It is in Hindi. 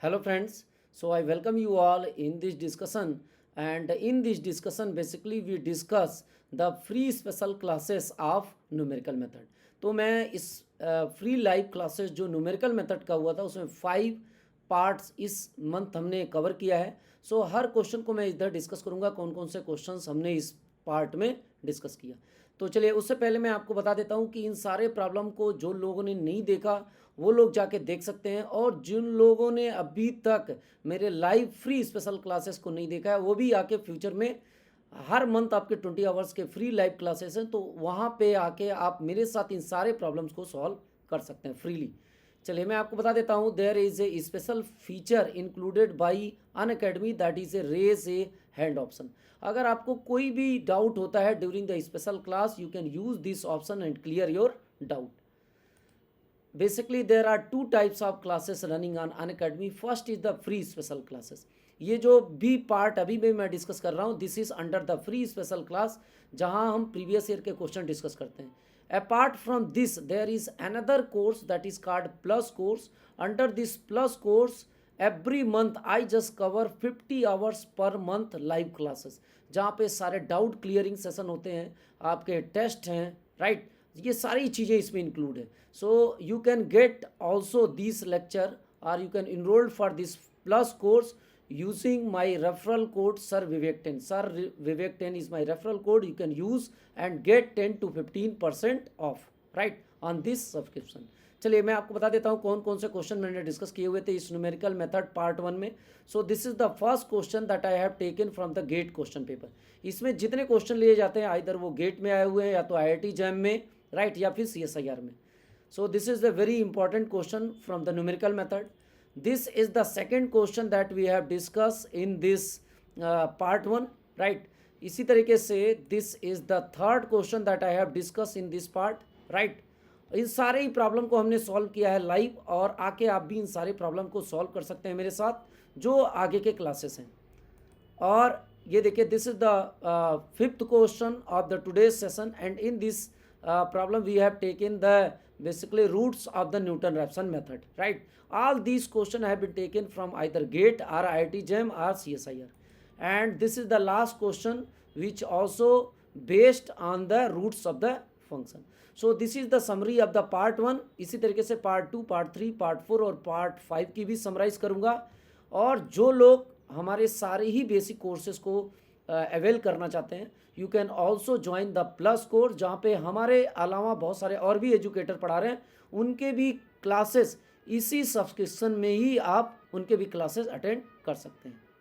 Hello friends, so I welcome you all in this discussion, and in this discussion basically we discuss the free special classes of numerical method. तो मैं इस फ्री लाइव क्लासेस जो न्यूमेरिकल मेथड का हुआ था उसमें 5 पार्ट्स इस मंथ हमने कवर किया है। सो हर क्वेश्चन को मैं इधर डिस्कस करूंगा कौन कौन से क्वेश्चंस हमने इस पार्ट में डिस्कस किया। तो चलिए उससे पहले मैं आपको बता देता हूँ कि इन सारे प्रॉब्लम को जो लोगों ने नहीं देखा वो लोग जाके देख सकते हैं, और जिन लोगों ने अभी तक मेरे लाइव फ्री स्पेशल क्लासेस को नहीं देखा है वो भी आके फ्यूचर में हर मंथ आपके 20 आवर्स के फ्री लाइव क्लासेस हैं, तो वहाँ पे आके आप मेरे साथ इन सारे प्रॉब्लम्स को सॉल्व कर सकते हैं फ्रीली। चलिए मैं आपको बता देता हूँ, there is a special feature included by Unacademy that is a raise a hand option. अगर आपको कोई भी डाउट होता है during the special class you can use this option and clear your doubt. Basically there are two types of classes running on Unacademy. First is the free special classes. ये जो भी पार्ट अभी भी मैं डिस्कस कर रहा हूँ this is under the free special class, जहाँ हम प्रीवियस ईयर के क्वेश्चन डिस्कस करते हैं। Apart from this there is another course that is called plus course. Under this plus course every month I just cover 50 hours per month live classes, जहाँ पे सारे डाउट क्लियरिंग सेशन होते हैं, आपके टेस्ट हैं, राइट, ये सारी चीज़ें इसमें इंक्लूड है। So you can get also this lecture और you can enrolled for this plus course using my referral code sir vivek 10. Sir vivek 10 is my referral code, you can use and get 10 to 15% off right on this subscription. चलिए मैं आपको बता देता हूँ कौन कौन से क्वेश्चन मैंने डिस्कस किए हुए थे इस न्यूमेरिकल मेथड पार्ट 1 में। So this is the first question that I have taken from the GATE question paper. इसमें जितने क्वेश्चन लिए जाते हैं आइदर वो गेट में आए हुए हैं या तो IIT जैम में, राइट, या फिर CSIR में। So this is the very important question from the numerical method. This is the second question that we have discussed in this part 1, right? इसी तरीके से this is the third question that I have discussed in this part, right? इन सारे ही प्रॉब्लम को हमने सॉल्व किया है लाइव, और आके आप भी इन सारे प्रॉब्लम को सॉल्व कर सकते हैं मेरे साथ जो आगे के क्लासेस हैं। और ये देखिए this is the fifth question of the today's session, and in this problem we have taken the basically roots of the Newton-Raphson method, right? All these questions have been taken from either GATE or IIT JAM or CSIR, and this is the last question which also based on the roots of the function. So this is the summary of the part 1. इसी तरीके से part 2, part 3, part 4 और part 5 की भी समराइज करूँगा। और जो लोग हमारे सारे ही बेसिक कोर्सेज को अवेल करना चाहते हैं you can also join the plus course, जहाँ पे हमारे अलावा बहुत सारे और भी एजुकेटर पढ़ा रहे हैं, उनके भी क्लासेस इसी सब्सक्रिप्शन में ही आप उनके भी क्लासेस अटेंड कर सकते हैं।